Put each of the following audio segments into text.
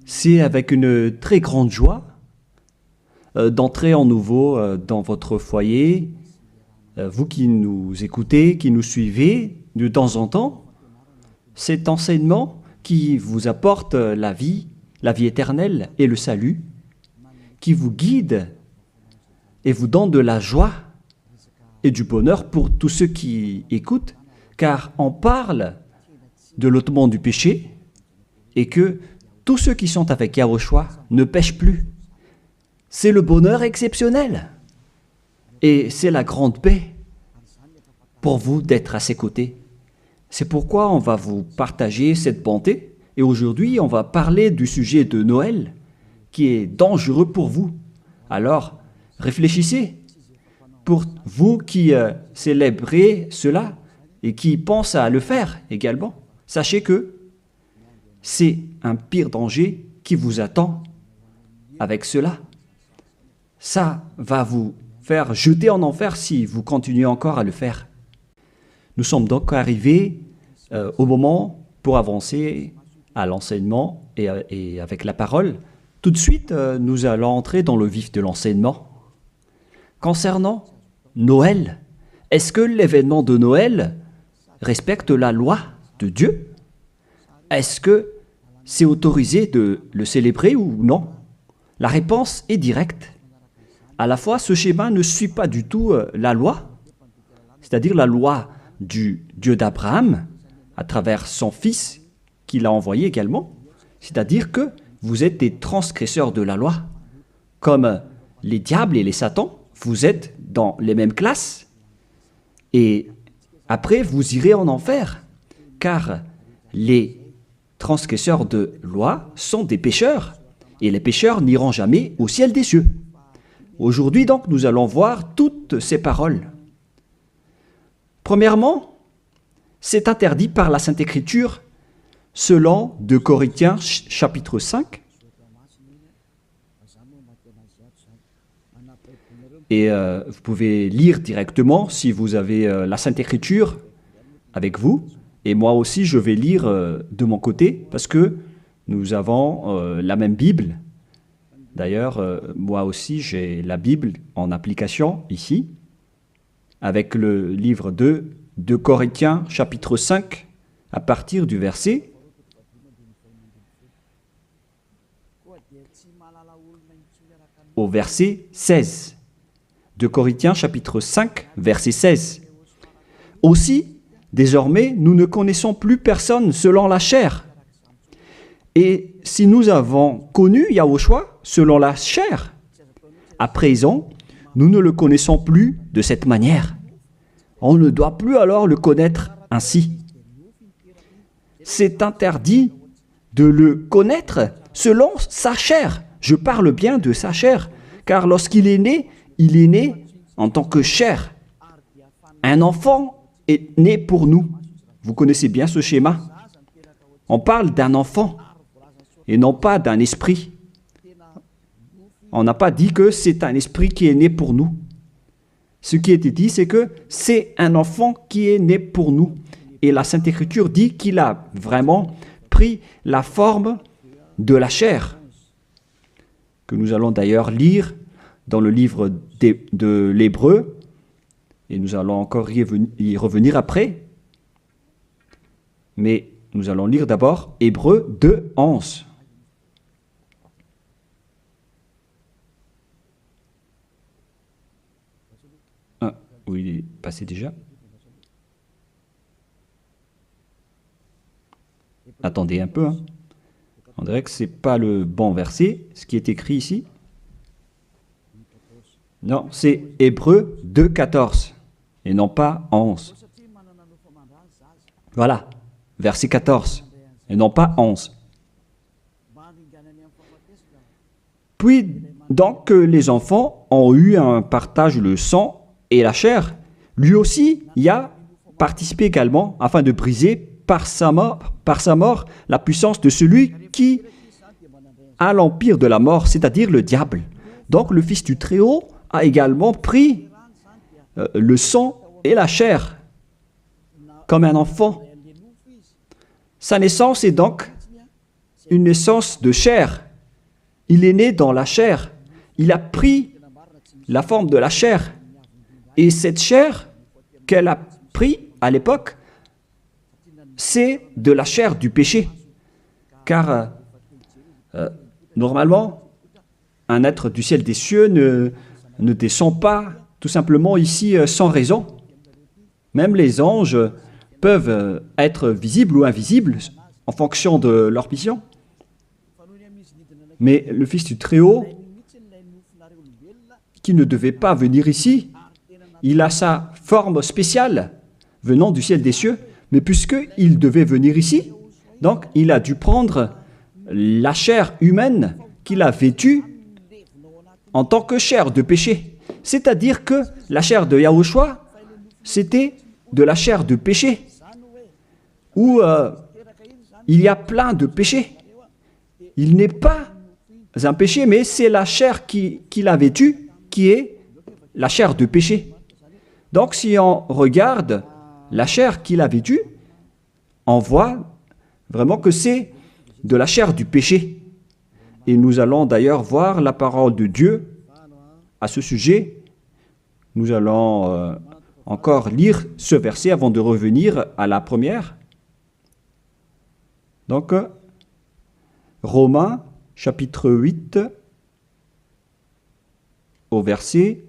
C'est avec une très grande joie d'entrer en nouveau dans votre foyer. Vous qui nous écoutez, qui nous suivez de temps en temps, cet enseignement qui vous apporte la vie éternelle et le salut, qui vous guide et vous donne de la joie et du bonheur pour tous ceux qui écoutent, car on parle de l'ôtement du péché et que tous ceux qui sont avec Yahushua ne pêchent plus. C'est le bonheur exceptionnel et c'est la grande paix pour vous d'être à ses côtés. C'est pourquoi on va vous partager cette bonté et aujourd'hui on va parler du sujet de Noël qui est dangereux pour vous. Alors réfléchissez. Pour vous qui célébrez cela et qui pensent à le faire également, sachez que c'est un pire danger qui vous attend avec cela. Ça va vous faire jeter en enfer si vous continuez encore à le faire. Nous sommes donc arrivés au moment pour avancer à l'enseignement et avec la parole. Tout de suite, nous allons entrer dans le vif de l'enseignement. Concernant Noël, est-ce que l'événement de Noël respecte la loi de Dieu? Est-ce que c'est autorisé de le célébrer ou non? La réponse est directe. À la fois, ce schéma ne suit pas du tout la loi, c'est-à-dire la loi du Dieu d'Abraham, à travers son fils qu'il a envoyé également, c'est-à-dire que vous êtes des transgresseurs de la loi. Comme les diables et les satans, vous êtes dans les mêmes classes et après vous irez en enfer, car les transgresseurs de loi sont des pécheurs et les pécheurs n'iront jamais au ciel des cieux. Aujourd'hui donc, nous allons voir toutes ces paroles. Premièrement, c'est interdit par la Sainte Écriture selon 2 Corinthiens chapitre 5. Et vous pouvez lire directement si vous avez la Sainte Écriture avec vous. Et moi aussi, je vais lire de mon côté parce que nous avons la même Bible. D'ailleurs, moi aussi, j'ai la Bible en application ici, avec le livre 2 Corinthiens, chapitre 5, à partir du verset au verset 16. 2 Corinthiens, chapitre 5, verset 16. Aussi, désormais, nous ne connaissons plus personne selon la chair. Et si nous avons connu Yahushua selon la chair, à présent, nous ne le connaissons plus de cette manière. On ne doit plus alors le connaître ainsi. C'est interdit de le connaître selon sa chair. Je parle bien de sa chair, car lorsqu'il est né, il est né en tant que chair. Un enfant est né pour nous. Vous connaissez bien ce schéma. On parle d'un enfant et non pas d'un esprit. On n'a pas dit que c'est un esprit qui est né pour nous. Ce qui était dit, c'est que c'est un enfant qui est né pour nous. Et la Sainte Écriture dit qu'il a vraiment pris la forme de la chair, que nous allons d'ailleurs lire dans le livre de l'Hébreu, et nous allons encore y revenir après. Mais nous allons lire d'abord Hébreu 2, 11. Où il est passé déjà. Attendez un peu. On dirait que ce n'est pas le bon verset, ce qui est écrit ici. Non, c'est Hébreu 2, 14 et non pas 11. Voilà, verset 14 et non pas 11. Puis, donc, les enfants ont eu un partage le sang et la chair, lui aussi y a participé également afin de briser par sa mort la puissance de celui qui a l'empire de la mort, c'est-à-dire le diable. Donc le Fils du Très-Haut a également pris le sang et la chair comme un enfant. Sa naissance est donc une naissance de chair. Il est né dans la chair. Il a pris la forme de la chair. Et cette chair qu'elle a pris à l'époque, c'est de la chair du péché. Car normalement, un être du ciel des cieux ne descend pas tout simplement ici sans raison. Même les anges peuvent être visibles ou invisibles en fonction de leur mission. Mais le Fils du Très-Haut, qui ne devait pas venir ici, il a sa forme spéciale venant du ciel des cieux, mais puisqu'il devait venir ici, donc il a dû prendre la chair humaine qu'il a vêtue en tant que chair de péché. C'est-à-dire que la chair de Yahushua, c'était de la chair de péché, où il y a plein de péchés. Il n'est pas un péché, mais c'est la chair qu'il a vêtue qui est la chair de péché. Donc si on regarde la chair qu'il a vêtue, on voit vraiment que c'est de la chair du péché. Et nous allons d'ailleurs voir la parole de Dieu à ce sujet. Nous allons encore lire ce verset avant de revenir à la première. Donc, Romains, chapitre 8, au verset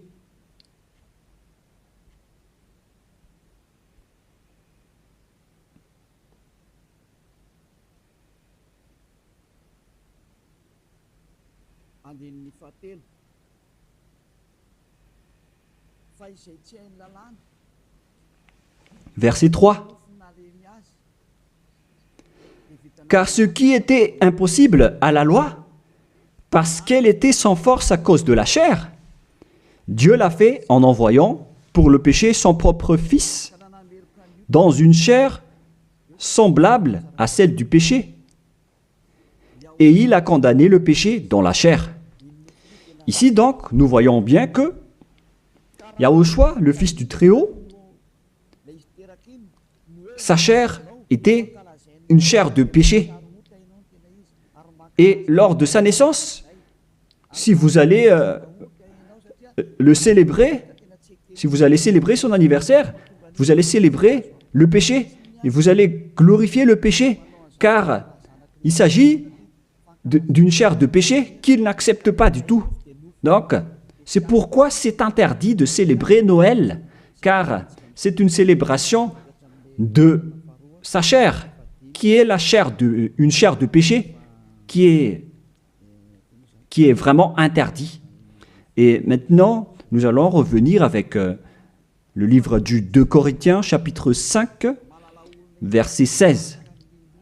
3. Car ce qui était impossible à la loi, parce qu'elle était sans force à cause de la chair, Dieu l'a fait en envoyant pour le péché son propre Fils, dans une chair semblable à celle du péché. Et il a condamné le péché dans la chair. Ici donc, nous voyons bien que Yahushua, le Fils du Très-Haut, sa chair était une chair de péché. Et lors de sa naissance, si vous allez le célébrer, si vous allez célébrer son anniversaire, vous allez célébrer le péché et vous allez glorifier le péché, car il s'agit d'une chair de péché qu'il n'accepte pas du tout. Donc, c'est pourquoi c'est interdit de célébrer Noël, car c'est une célébration de sa chair, qui est une chair de péché, qui est vraiment interdit. Et maintenant, nous allons revenir avec le livre du 2 Corinthiens, chapitre 5, verset 16.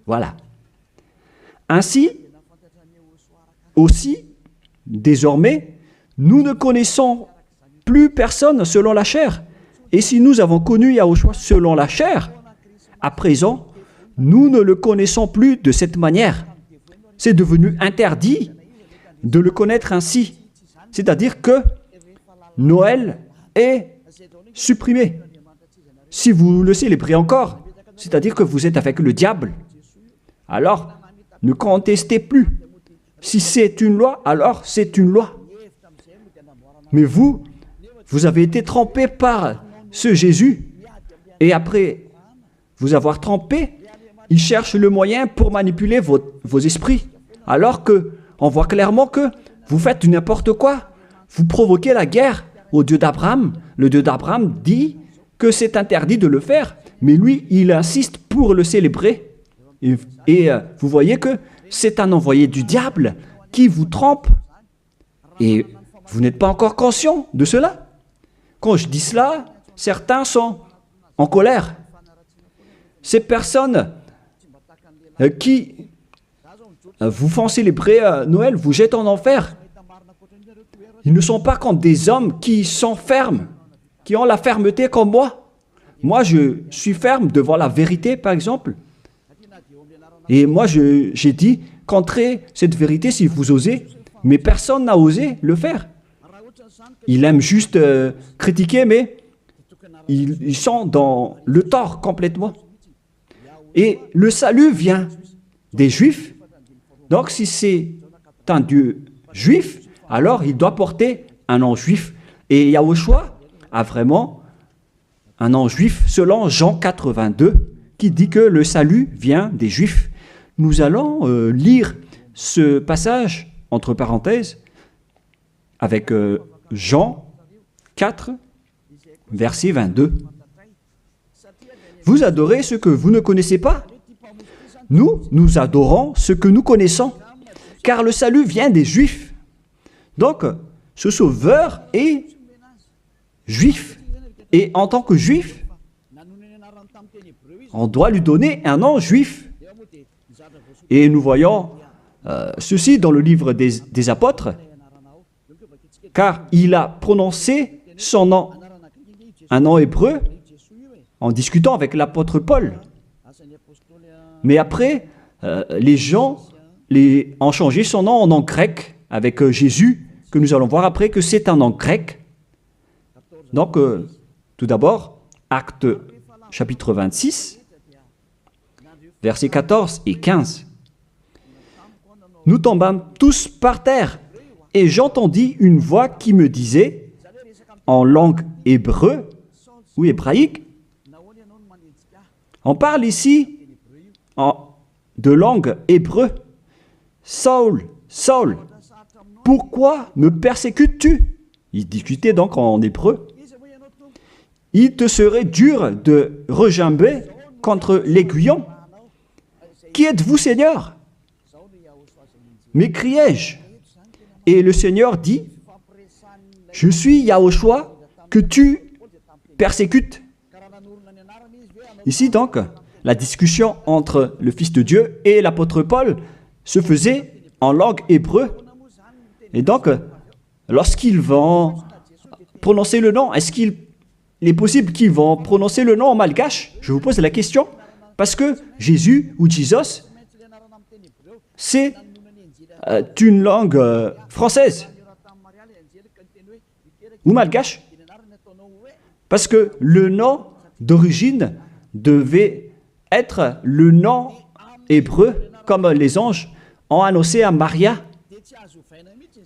Voilà. Ainsi, aussi, désormais, nous ne connaissons plus personne selon la chair. Et si nous avons connu Yahushua selon la chair, à présent, nous ne le connaissons plus de cette manière. C'est devenu interdit de le connaître ainsi. C'est-à-dire que Noël est supprimé. Si vous le célébrez encore, c'est-à-dire que vous êtes avec le diable. Alors, ne contestez plus. Si c'est une loi, alors c'est une loi. Mais vous avez été trompé par ce Jésus. Et après vous avoir trompé, il cherche le moyen pour manipuler vos esprits. Alors qu'on voit clairement que vous faites du n'importe quoi. Vous provoquez la guerre au Dieu d'Abraham. Le Dieu d'Abraham dit que c'est interdit de le faire, mais lui, il insiste pour le célébrer. Et vous voyez que c'est un envoyé du diable qui vous trompe. Et vous n'êtes pas encore conscient de cela. Quand je dis cela, certains sont en colère. Ces personnes qui vous font célébrer Noël vous jettent en enfer. Ils ne sont pas comme des hommes qui sont fermes, qui ont la fermeté comme moi. Moi, je suis ferme devant la vérité, par exemple. Et moi, j'ai dit, contrez cette vérité si vous osez, mais personne n'a osé le faire. Ils aiment juste critiquer, mais ils sont dans le tort complètement. Et le salut vient des Juifs. Donc, si c'est un Dieu juif, alors il doit porter un nom juif. Et Yahushua a vraiment un nom juif selon Jean 82, qui dit que le salut vient des Juifs. Nous allons lire ce passage, entre parenthèses, avec Jean 4, verset 22. Vous adorez ce que vous ne connaissez pas. Nous adorons ce que nous connaissons, car le salut vient des Juifs. Donc, ce sauveur est juif. Et en tant que juif, on doit lui donner un nom juif. Et nous voyons ceci dans le livre des apôtres, car il a prononcé son nom, un nom hébreu, en discutant avec l'apôtre Paul. Mais après, les gens ont changé son nom en nom grec, avec Jésus, que nous allons voir après que c'est un nom grec. Donc, tout d'abord, Acte chapitre 26, versets 14 et 15. Nous tombâmes tous par terre, et j'entendis une voix qui me disait, en langue hébreu ou hébraïque, on parle ici de langue hébreu, Saul, Saul, pourquoi me persécutes-tu? Il discutait donc en hébreu. Il te serait dur de regimber contre l'aiguillon. Qui êtes-vous, Seigneur? M'écriai-je. Et le Seigneur dit, je suis Yahushua que tu persécutes. Ici donc, la discussion entre le Fils de Dieu et l'apôtre Paul se faisait en langue hébreu. Et donc, lorsqu'ils vont prononcer le nom, est-ce qu'il est possible qu'ils vont prononcer le nom en malgache? Je vous pose la question. Parce que Jésus ou Jesus, c'est une langue française ou malgache. Parce que le nom d'origine devait être le nom hébreu, comme les anges ont annoncé à Maria.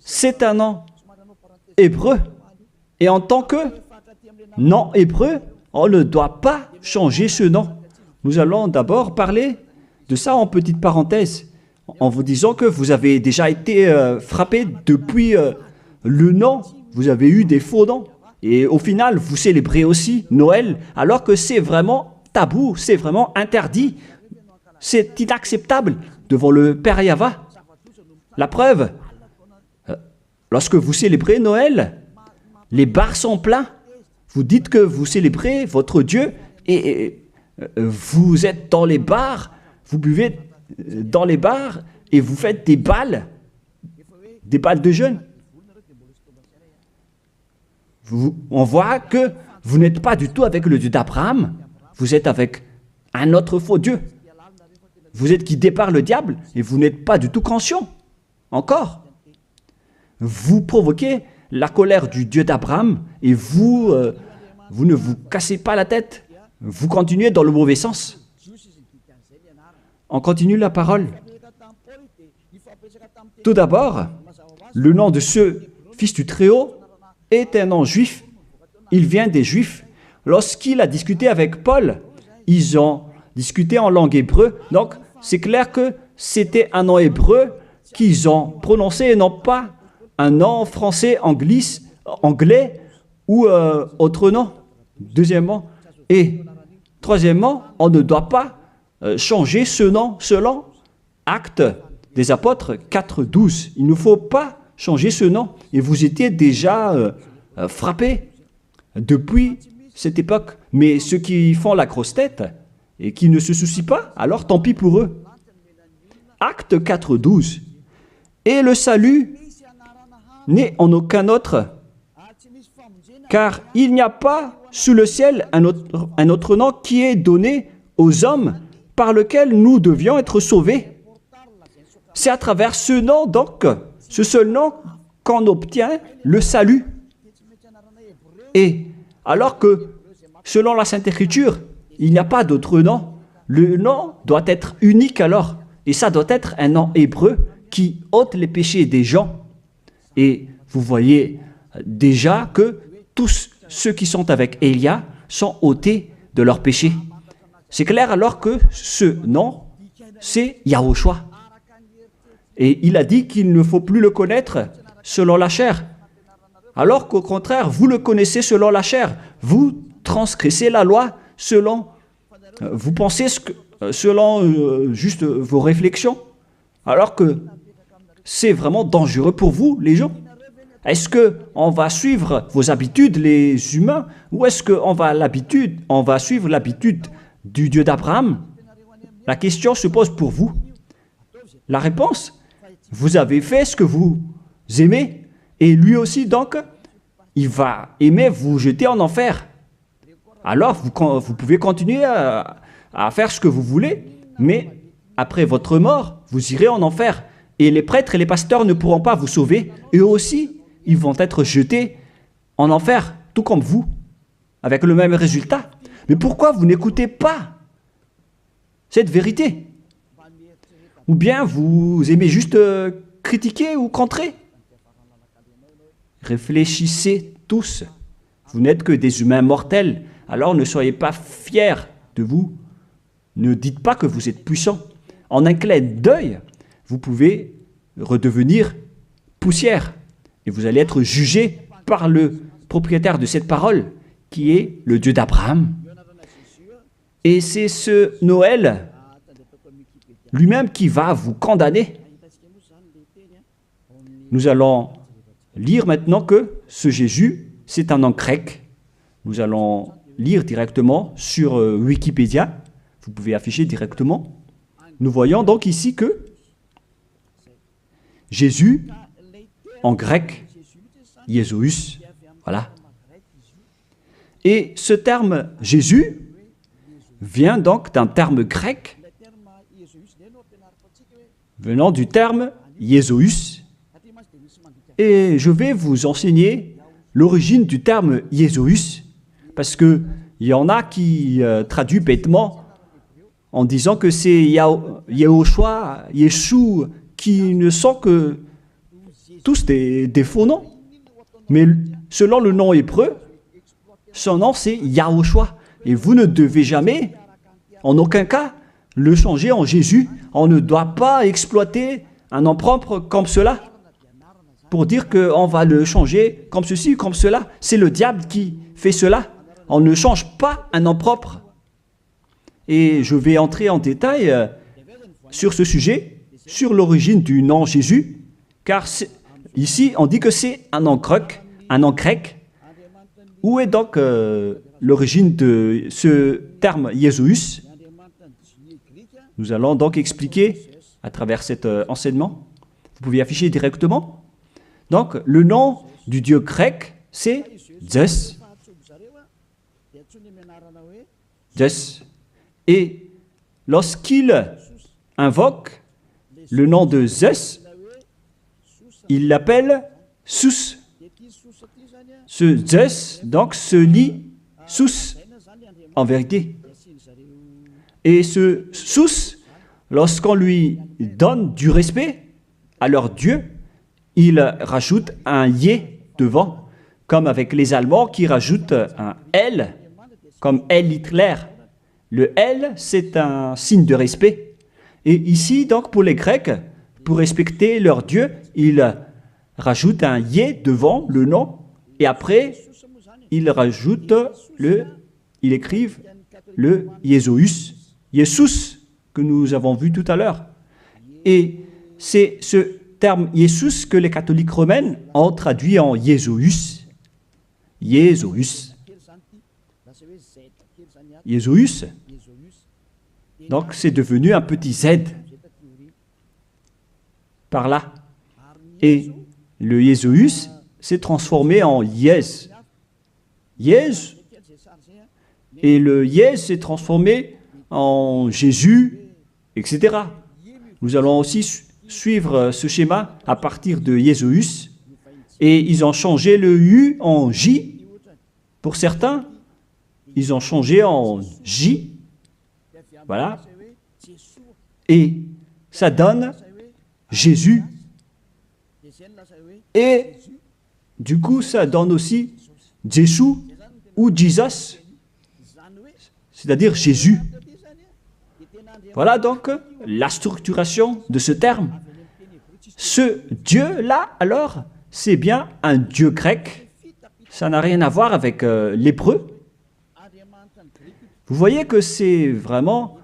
C'est un nom hébreu. Et en tant que nom hébreu, on ne doit pas changer ce nom. Nous allons d'abord parler de ça en petite parenthèse, en vous disant que vous avez déjà été frappé depuis le nom. Vous avez eu des faux noms. Et au final, vous célébrez aussi Noël, alors que c'est vraiment tabou, c'est vraiment interdit. C'est inacceptable devant le Père Yahva. La preuve, lorsque vous célébrez Noël, les bars sont pleins. Vous dites que vous célébrez votre Dieu et vous êtes dans les bars, vous buvez dans les bars et vous faites des balles de jeûne. On voit que vous n'êtes pas du tout avec le Dieu d'Abraham, vous êtes avec un autre faux Dieu. Vous êtes guidé par le diable et vous n'êtes pas du tout conscient. Encore. Vous provoquez la colère du Dieu d'Abraham et vous ne vous cassez pas la tête. Vous continuez dans le mauvais sens. On continue la parole. Tout d'abord, le nom de ce Fils du Très-Haut est un nom juif. Il vient des Juifs. Lorsqu'il a discuté avec Paul, ils ont discuté en langue hébreu. Donc, c'est clair que c'était un nom hébreu qu'ils ont prononcé et non pas un nom français, anglais ou autre nom. Deuxièmement. Et troisièmement, on ne doit pas changer ce nom selon Actes des Apôtres 4.12. Il ne faut pas changer ce nom. Et vous étiez déjà frappés depuis cette époque. Mais ceux qui font la grosse tête et qui ne se soucient pas, alors tant pis pour eux. Acte 4.12. Et le salut n'est en aucun autre, car il n'y a pas sous le ciel un autre nom qui est donné aux hommes par lequel nous devions être sauvés. C'est à travers ce nom, donc, ce seul nom, qu'on obtient le salut. Et alors que, selon la Sainte Écriture, il n'y a pas d'autre nom, le nom doit être unique alors. Et ça doit être un nom hébreu qui ôte les péchés des gens. Et vous voyez déjà que tous ceux qui sont avec Élia sont ôtés de leurs péchés. C'est clair alors que ce nom, c'est Yahushua. Et il a dit qu'il ne faut plus le connaître selon la chair. Alors qu'au contraire, vous le connaissez selon la chair. Vous transgressez la loi selon, vous pensez selon juste vos réflexions. Alors que c'est vraiment dangereux pour vous, les gens. Est-ce qu'on va suivre vos habitudes, les humains, ou est-ce qu'on va suivre l'habitude du Dieu d'Abraham? La question se pose pour vous. La réponse, vous avez fait ce que vous aimez, et lui aussi, donc, il va aimer vous jeter en enfer. Alors, vous pouvez continuer à faire ce que vous voulez, mais après votre mort, vous irez en enfer. Et les prêtres et les pasteurs ne pourront pas vous sauver. Eux aussi, ils vont être jetés en enfer, tout comme vous, avec le même résultat. Mais pourquoi vous n'écoutez pas cette vérité? Ou bien vous aimez juste critiquer ou contrer? Réfléchissez tous. Vous n'êtes que des humains mortels, alors ne soyez pas fiers de vous. Ne dites pas que vous êtes puissants. En un clin d'œil, vous pouvez redevenir poussière. Et vous allez être jugé par le propriétaire de cette parole, qui est le Dieu d'Abraham. Et c'est ce Noël lui-même qui va vous condamner. Nous allons lire maintenant que ce Jésus, c'est un nom grec. Nous allons lire directement sur Wikipédia. Vous pouvez afficher directement. Nous voyons donc ici que Jésus, en grec, Jésus, voilà. Et ce terme Jésus vient donc d'un terme grec venant du terme Jésus. Et je vais vous enseigner l'origine du terme Jésus, parce qu'il y en a qui traduisent bêtement en disant que c'est Yahushua, Yeshua, qui ne sont que tous des faux noms. Mais selon le nom hébreu, son nom c'est Yahushua. Et vous ne devez jamais, en aucun cas, le changer en Jésus. On ne doit pas exploiter un nom propre comme cela pour dire qu'on va le changer comme ceci, comme cela. C'est le diable qui fait cela. On ne change pas un nom propre. Et je vais entrer en détail sur ce sujet, sur l'origine du nom Jésus, car ici on dit que c'est un nom grec. Où est donc l'origine de ce terme Jésus? Nous allons donc expliquer à travers cet enseignement. Vous pouvez afficher directement. Donc, le nom du Dieu grec, c'est Zeus. Zeus. Et lorsqu'il invoque le nom de Zeus, il l'appelle Sus. Ce Zeus, donc, se lit Sus, en vérité. Et ce Sus, lorsqu'on lui donne du respect à leur Dieu, il rajoute un Yé devant, comme avec les Allemands qui rajoutent un L, comme L Hitler. Le L, c'est un signe de respect. Et ici, donc, pour les Grecs, pour respecter leur Dieu, ils rajoutent un Yé devant le nom, et après, ils écrivent le Jésus, Jésus, que nous avons vu tout à l'heure. Et c'est ce terme Jésus que les catholiques romains ont traduit en Jésus. Jésus. Jésus. Donc c'est devenu un petit Z par là. Et le Jésus s'est transformé en Yes. Yes. Et le Yes s'est transformé en Jésus, etc. Nous allons aussi suivre ce schéma à partir de Jésus. Et ils ont changé le U en J. Pour certains, ils ont changé en J. Voilà. Et ça donne Jésus. Et du coup, ça donne aussi Jésus ou Jesus, c'est-à-dire Jésus. Voilà donc la structuration de ce terme. Ce Dieu-là, alors, c'est bien un Dieu grec. Ça n'a rien à voir avec l'hébreu. Vous voyez que c'est vraiment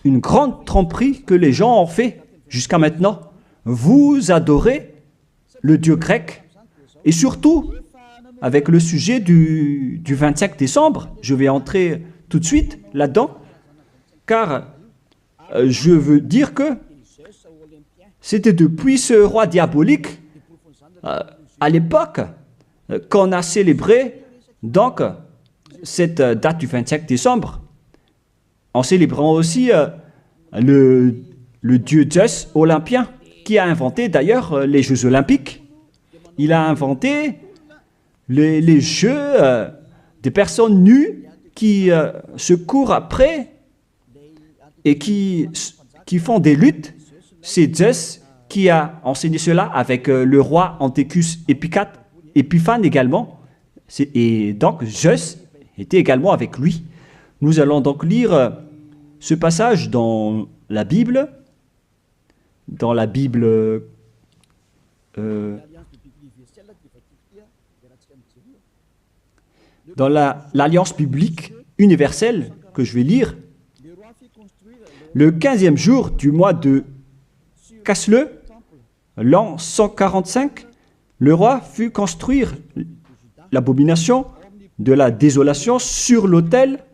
une grande tromperie que les gens ont fait jusqu'à maintenant. Vous adorez le Dieu grec. Et surtout, avec le sujet du 25 décembre, je vais entrer tout de suite là-dedans, car je veux dire que c'était depuis ce roi diabolique, à l'époque, qu'on a célébré donc cette date du 25 décembre, en célébrant aussi le dieu Zeus olympien, qui a inventé d'ailleurs les Jeux olympiques. Il a inventé les jeux des personnes nues qui se courent après et qui font des luttes. C'est Zeus qui a enseigné cela avec le roi Antiochus Épiphane également. Et donc Zeus était également avec lui. Nous allons donc lire ce passage dans la Bible, dans l'Alliance biblique universelle que je vais lire. Le 15e jour du mois de Casleu, l'an 145, le roi fit construire l'abomination de la désolation sur l'autel.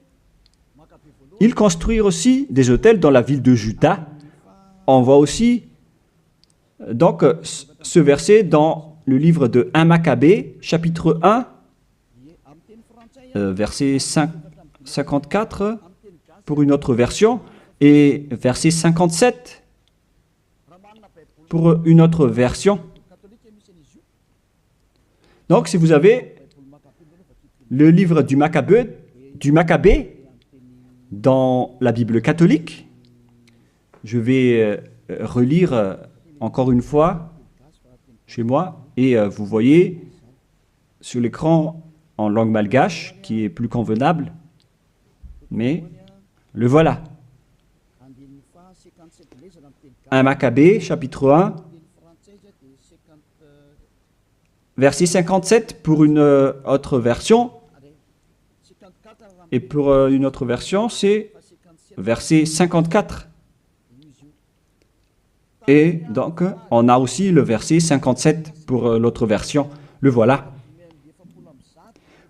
Il construit aussi des autels dans la ville de Juda. On voit aussi donc ce verset dans le livre de 1 Maccabée, chapitre 1, verset 54 pour une autre version, et verset 57 pour une autre version. Donc, si vous avez le livre du Maccabée dans la Bible catholique, je vais relire encore une fois chez moi, et vous voyez sur l'écran en langue malgache, qui est plus convenable, mais le voilà. 1 Maccabée, chapitre 1, verset 57 pour une autre version, et pour une autre version, c'est verset 54. Et donc, on a aussi le verset 57 pour l'autre version. Le voilà.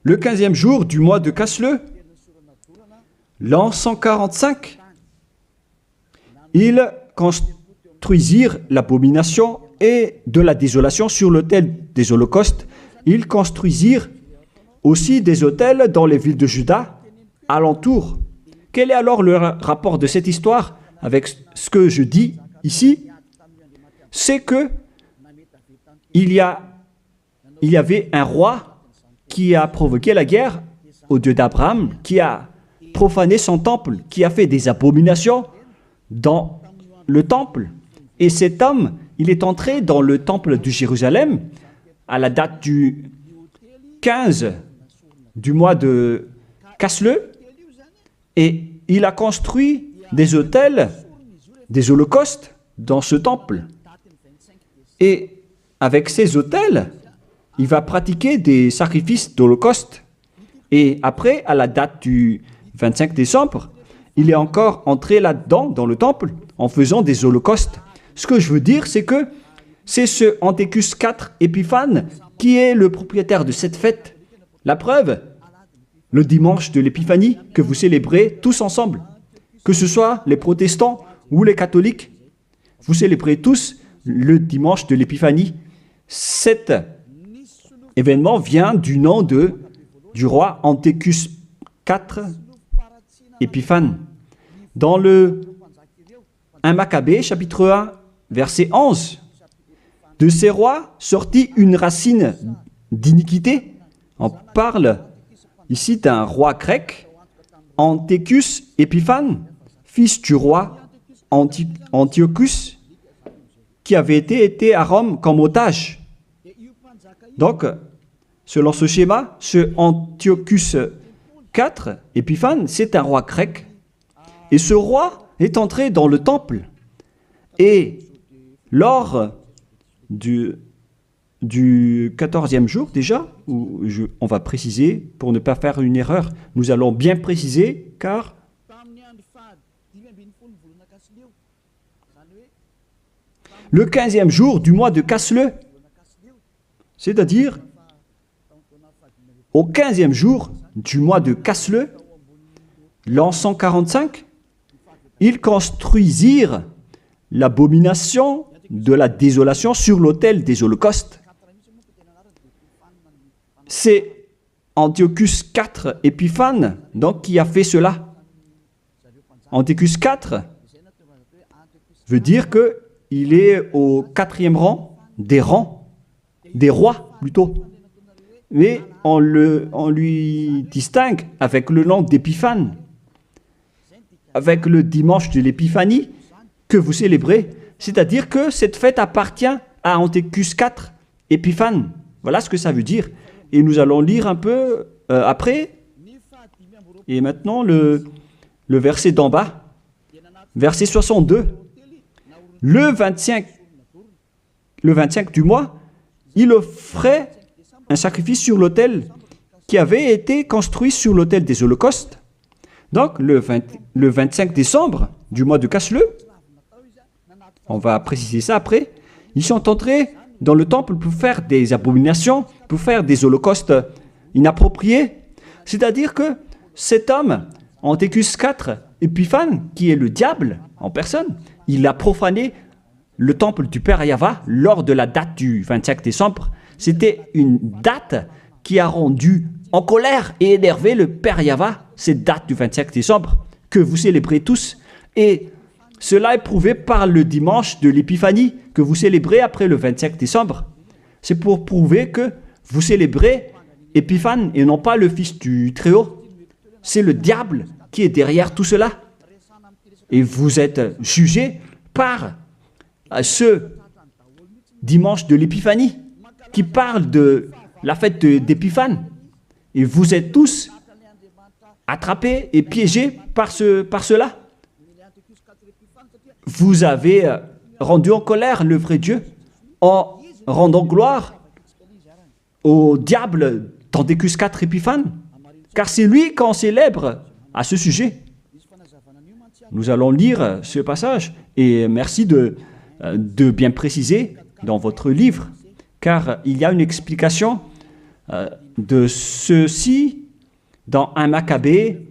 Le 15e jour du mois de Casleu, l'an 145, ils construisirent l'abomination et de la désolation sur l'autel des holocaustes. Ils construisirent aussi des autels dans les villes de Juda, alentour. Quel est alors le rapport de cette histoire avec ce que je dis ici? C'est que il y avait un roi qui a provoqué la guerre au Dieu d'Abraham, qui a profané son temple, qui a fait des abominations dans le temple. Et cet homme, il est entré dans le temple de Jérusalem à la date du 15 du mois de Casleu, et il a construit des autels, des holocaustes dans ce temple. Et avec ces autels, il va pratiquer des sacrifices d'holocauste. Et après, à la date du 25 décembre, il est encore entré là-dedans, dans le temple, en faisant des holocaustes. Ce que je veux dire, c'est que c'est ce Antiochus IV Épiphane qui est le propriétaire de cette fête. La preuve, le dimanche de l'Épiphanie que vous célébrez tous ensemble, que ce soit les protestants ou les catholiques, vous célébrez tous le dimanche de l'Épiphanie. Cet événement vient du nom du roi Antiochus IV Épiphane. Dans le 1 Maccabée, chapitre 1, verset 11, de ces rois sortit une racine d'iniquité. On parle ici d'un roi grec, Antiochus Épiphane, fils du roi Antiochus, qui avait été à Rome comme otage. Donc, selon ce schéma, ce Antiochus IV, Épiphane, c'est un roi grec. Et ce roi est entré dans le temple. Et lors du 14e jour déjà, où on va préciser, pour ne pas faire une erreur, nous allons bien préciser, car le 15e jour du mois de Casleu, c'est-à-dire au 15e jour du mois de Casleu, l'an 145, ils construisirent l'abomination de la désolation sur l'autel des holocaustes. C'est Antiochus IV Épiphane donc, qui a fait cela. Antiochus IV veut dire qu'il est au 4e rang, des rois plutôt. Mais on lui distingue avec le nom d'Épiphane, avec le dimanche de l'Épiphanie que vous célébrez. C'est-à-dire que cette fête appartient à Antiochus IV Épiphane. Voilà ce que ça veut dire. Et nous allons lire un peu après. Et maintenant, le verset d'en bas, verset 62. Le 25 du mois, il offrait un sacrifice sur l'autel qui avait été construit sur l'autel des holocaustes. Donc, le 25 décembre du mois de Casleu, on va préciser ça après, ils sont entrés dans le temple pour faire des abominations, pour faire des holocaustes inappropriés. C'est-à-dire que cet homme, Antiochus IV Épiphane, qui est le diable en personne, il a profané le temple du Père Yahva lors de la date du 25 décembre. C'était une date qui a rendu en colère et énervé le Père Yahva, cette date du 25 décembre que vous célébrez tous. Et cela est prouvé par le dimanche de l'Épiphanie que vous célébrez après le 25 décembre. C'est pour prouver que vous célébrez Épiphane et non pas le Fils du Très-Haut. C'est le diable qui est derrière tout cela. Et vous êtes jugés par ce dimanche de l'Épiphanie qui parle de la fête d'Épiphane. Et vous êtes tous attrapés et piégés par cela. Vous avez rendu en colère le vrai Dieu en rendant gloire au diable d'Antiochus IV Épiphane, car c'est lui qu'on célèbre à ce sujet. Nous allons lire ce passage et merci de bien préciser dans votre livre, car il y a une explication de ceci dans 1 Maccabée,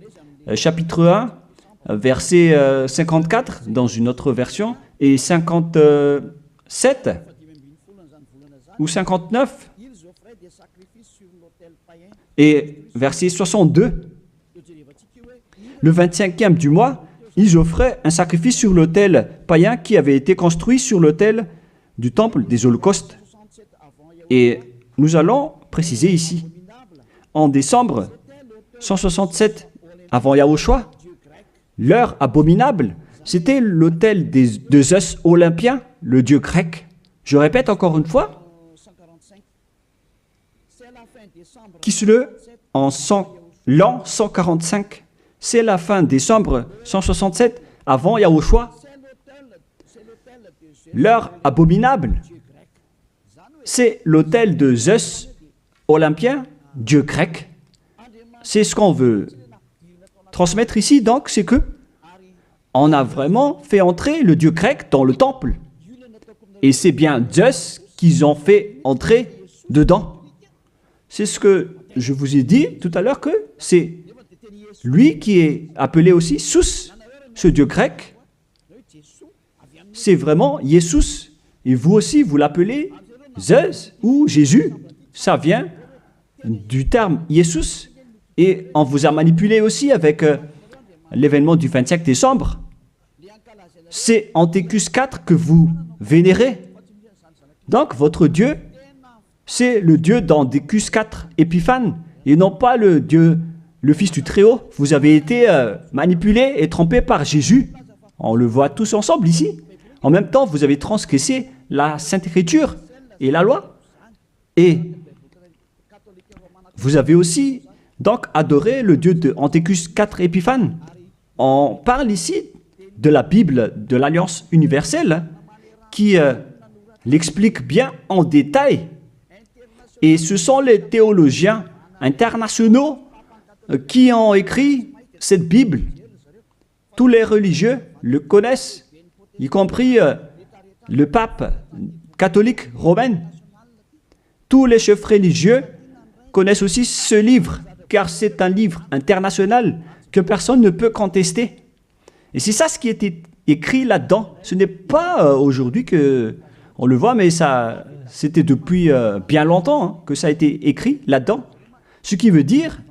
chapitre 1, verset 54, dans une autre version, et 57 ou 59, et verset 62. Le 25e du mois, ils offraient un sacrifice sur l'autel païen qui avait été construit sur l'autel du temple des holocaustes. Et nous allons préciser ici, en décembre 167 avant Yahushua, l'heure abominable, c'était l'autel de Zeus olympien, le dieu grec. Je répète encore une fois, Kislev en l'an 145, c'est la fin décembre 167 avant Yahushua. L'heure abominable, c'est l'autel de Zeus olympien, dieu grec. C'est ce qu'on veut transmettre ici, donc, c'est que on a vraiment fait entrer le dieu grec dans le temple. Et c'est bien Zeus qu'ils ont fait entrer dedans. C'est ce que je vous ai dit tout à l'heure, que c'est lui qui est appelé aussi Sus, ce dieu grec. C'est vraiment Jesus. Et vous aussi, vous l'appelez Zeus ou Jésus. Ça vient du terme Jesus. Et on vous a manipulé aussi avec l'événement du 25 décembre. C'est Antiochus IV que vous vénérez. Donc, votre Dieu, c'est le Dieu d'Antiochus IV Épiphane, et non pas le Dieu, le Fils du Très-Haut. Vous avez été manipulé et trompé par Jésus. On le voit tous ensemble ici. En même temps, vous avez transgressé la Sainte Écriture et la loi. Et vous avez aussi donc adoré le Dieu de Antiochus IV Épiphane. On parle ici de la Bible de l'Alliance universelle qui l'explique bien en détail. Et ce sont les théologiens internationaux qui ont écrit cette Bible. Tous les religieux le connaissent, y compris le pape catholique romain. Tous les chefs religieux connaissent aussi ce livre, car c'est un livre international que personne ne peut contester. Et c'est ça ce qui était écrit là-dedans. Ce n'est pas aujourd'hui qu'on le voit, mais c'était depuis bien longtemps que ça a été écrit là-dedans. Ce qui veut dire,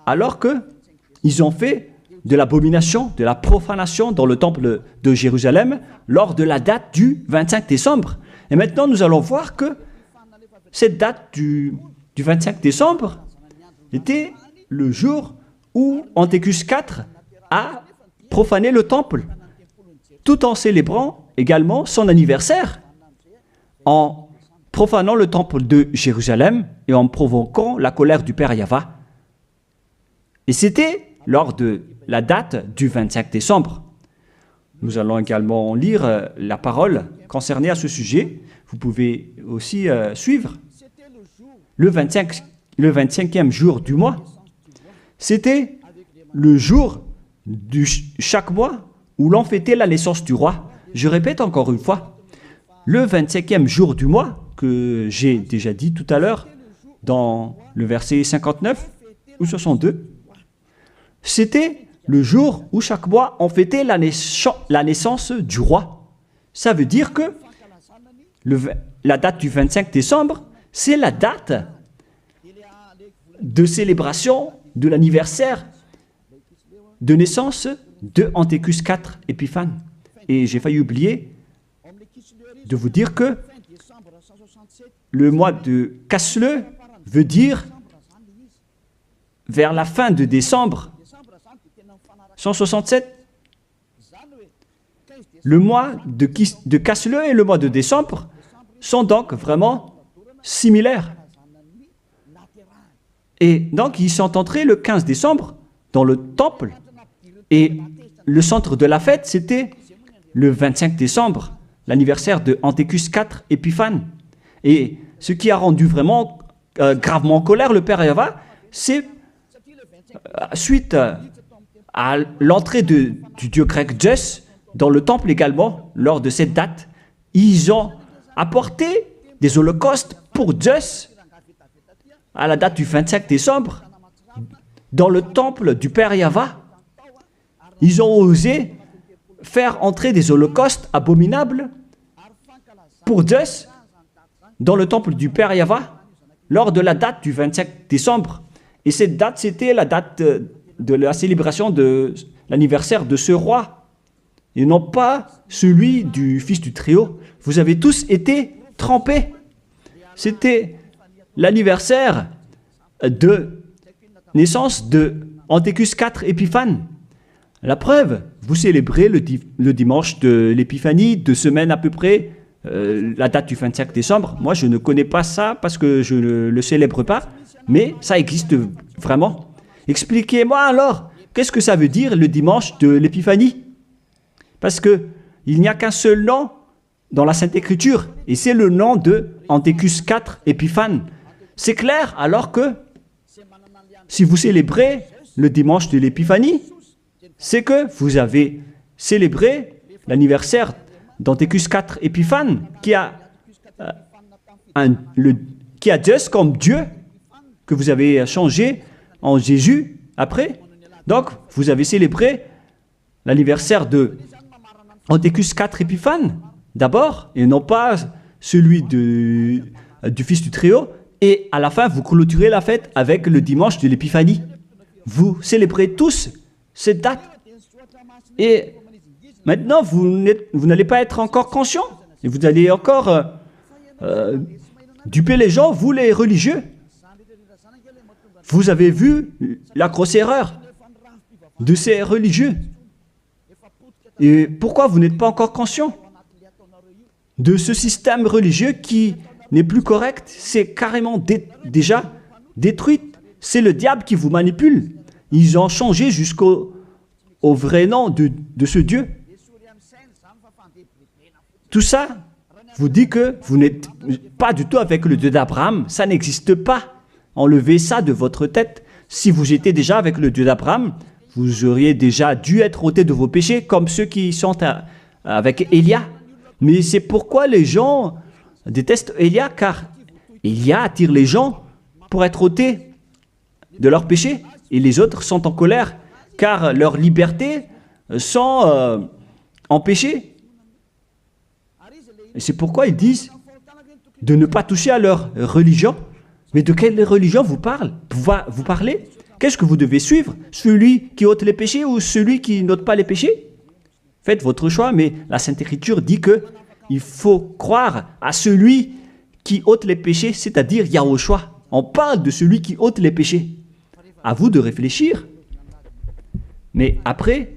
alors qu'ils ont fait de l'abomination, de la profanation dans le temple de Jérusalem lors de la date du 25 décembre. Et maintenant, nous allons voir que cette date du 25 décembre était le jour où Antiochus IV a profané le temple, tout en célébrant également son anniversaire, en profanant le temple de Jérusalem et en provoquant la colère du Père Yahva. Et c'était lors de la date du 25 décembre. Nous allons également lire la parole concernée à ce sujet. Vous pouvez aussi suivre. Le 25e jour du mois, c'était le jour de chaque mois où l'on fêtait la naissance du roi. Je répète encore une fois, le 25e jour du mois, que j'ai déjà dit tout à l'heure, dans le verset 59 ou 62, c'était le jour où chaque mois on fêtait la naissance du roi. Ça veut dire que la date du 25 décembre, c'est la date de célébration de l'anniversaire de naissance de Antiochus IV Épiphane. Et j'ai failli oublier de vous dire que le mois de Casle veut dire vers la fin de décembre 167. Le mois de Casle et le mois de décembre sont donc vraiment similaires. Et donc, ils sont entrés le 15 décembre dans le temple. Et le centre de la fête, c'était le 25 décembre, l'anniversaire de Antiochus IV Épiphane. Et ce qui a rendu vraiment gravement en colère le Père Yahva, c'est suite à l'entrée du dieu grec Zeus dans le temple également, lors de cette date, ils ont apporté des holocaustes pour Zeus à la date du 25 décembre dans le temple du Père Yahva. Ils ont osé faire entrer des holocaustes abominables pour Zeus dans le temple du Père Yahva lors de la date du 25 décembre. Et cette date, c'était la date de la célébration de l'anniversaire de ce roi, et non pas celui du fils du Très-Haut. Vous avez tous été trempés. C'était l'anniversaire de naissance de Antiochus IV Épiphane. La preuve, vous célébrez le dimanche de l'Épiphanie, 2 semaines à peu près, la date du 25 décembre. Moi, je ne connais pas ça parce que je ne le célèbre pas, mais ça existe vraiment. Expliquez-moi alors, qu'est-ce que ça veut dire le dimanche de l'Épiphanie? Parce qu'il n'y a qu'un seul nom dans la Sainte Écriture, et c'est le nom de Antiochus IV Épiphane. C'est clair alors que si vous célébrez le dimanche de l'Épiphanie, c'est que vous avez célébré l'anniversaire d'Antiochus IV Épiphane, qui a Zeus comme Dieu, que vous avez changé en Jésus après. Donc, vous avez célébré l'anniversaire de Antiochus IV Épiphane d'abord, et non pas celui du Fils du Très-Haut. Et à la fin, vous clôturez la fête avec le dimanche de l'Épiphanie. Vous célébrez tous cette date. Et maintenant, vous n'allez pas être encore conscient. Et vous allez encore duper les gens, vous les religieux. Vous avez vu la grosse erreur de ces religieux. Et pourquoi vous n'êtes pas encore conscient? de ce système religieux qui n'est plus correct, c'est carrément déjà détruit. C'est le diable qui vous manipule. Ils ont changé jusqu'au vrai nom de ce Dieu. Tout ça vous dit que vous n'êtes pas du tout avec le Dieu d'Abraham. Ça n'existe pas. Enlevez ça de votre tête. Si vous étiez déjà avec le Dieu d'Abraham, vous auriez déjà dû être ôté de vos péchés, comme ceux qui sont avec Élia. Mais c'est pourquoi les gens détestent Élia, car Élia attire les gens pour être ôtés de leurs péchés. Et les autres sont en colère, car leur liberté sont empêchées. Et c'est pourquoi ils disent de ne pas toucher à leur religion. Mais de quelle religion vous parlez? Qu'est-ce que vous devez suivre? Celui qui ôte les péchés ou celui qui n'ôte pas les péchés? Faites votre choix, mais la Sainte Écriture dit que il faut croire à celui qui ôte les péchés, c'est-à-dire Yahushua. On parle de celui qui ôte les péchés. À vous de réfléchir. Mais après,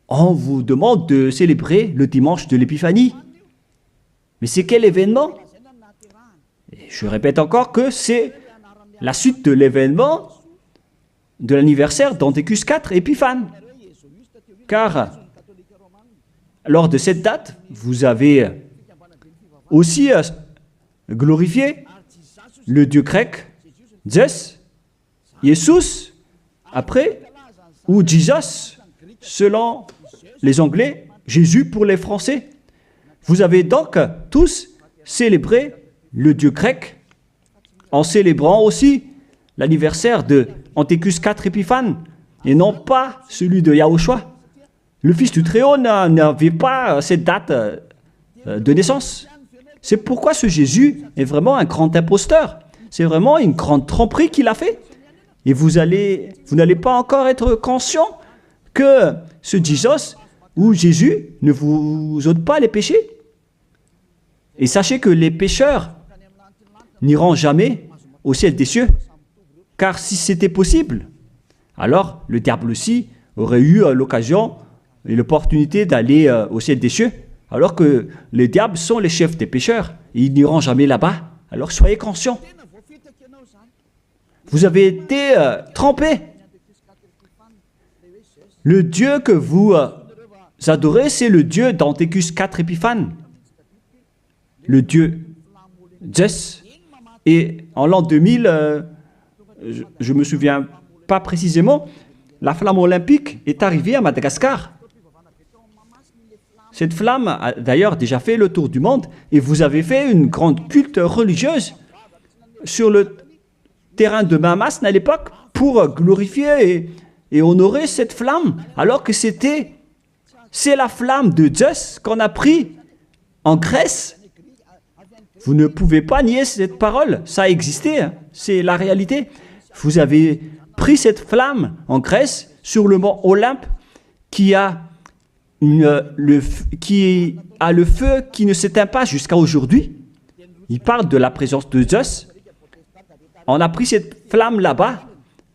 on vous demande de célébrer le dimanche de l'Épiphanie. Mais c'est quel événement? Et je répète encore que c'est la suite de l'événement de l'anniversaire d'Antiochus IV Épiphane. Car lors de cette date, vous avez aussi glorifié le dieu grec Zeus, Jesus, après, ou Jesus, selon les Anglais, Jésus pour les Français. Vous avez donc tous célébré le dieu grec en célébrant aussi l'anniversaire de Antiochus IV Épiphane et non pas celui de Yahushua. Le Fils du Très-Haut n'avait pas cette date de naissance. C'est pourquoi ce Jésus est vraiment un grand imposteur. C'est vraiment une grande tromperie qu'il a fait. Et vous n'allez pas encore être conscient que ce Jesus ou Jésus ne vous ôte pas les péchés. Et sachez que les pécheurs n'iront jamais au ciel des cieux. Car si c'était possible, alors le diable aussi aurait eu l'occasion et l'opportunité d'aller au ciel des cieux, alors que les diables sont les chefs des pécheurs. Et ils n'iront jamais là-bas. Alors soyez conscients. Vous avez été trompés. Le Dieu que vous adorez, c'est le Dieu d'Antiochus IV Épiphane. Le Dieu Zeus. Et en l'an 2000, je ne me souviens pas précisément, la flamme olympique est arrivée à Madagascar. Cette flamme a d'ailleurs déjà fait le tour du monde et vous avez fait une grande culte religieuse sur le terrain de Mamas à l'époque pour glorifier et honorer cette flamme, alors que c'est la flamme de Zeus qu'on a pris en Grèce. Vous ne pouvez pas nier cette parole, ça a existé, hein. C'est la réalité. Vous avez pris cette flamme en Grèce sur le mont Olympe qui a le feu qui ne s'éteint pas jusqu'à aujourd'hui. Il parle de la présence de Zeus. On a pris cette flamme là-bas